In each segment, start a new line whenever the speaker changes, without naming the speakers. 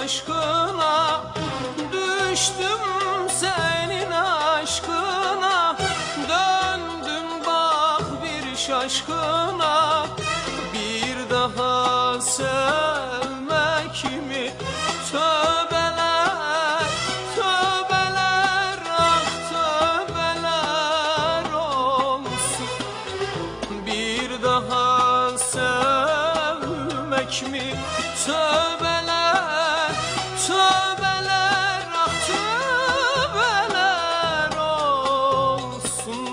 aşkına, düştüm senin aşkına, döndüm bak bir şaşkına. Bir daha sevmek mi? Tövbeler, tövbeler, ah tövbeler olsun. Bir daha sevmek mi? Tövbeler, tövbeler, ah tövbeler olsun.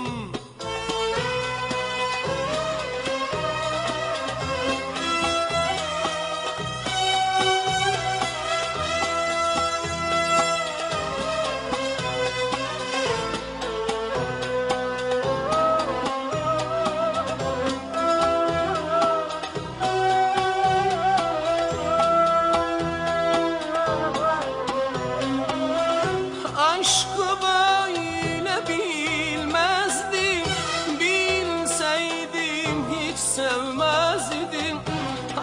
Aşkı böyle bilmezdim, bilseydim hiç sevmezdim.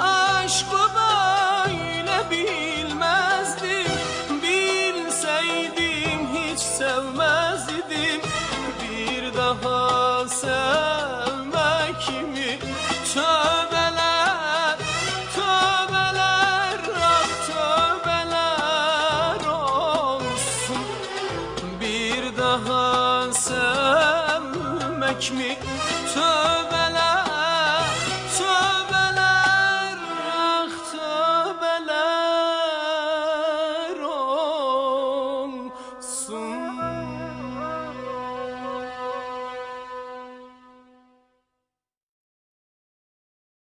Aşkı böyle bilmezdim, bilseydim hiç sevmezdim. Bir daha sevmek mi? Tövbeler, tövbeler, ah tövbeler olsun. Bir daha sevmek mi?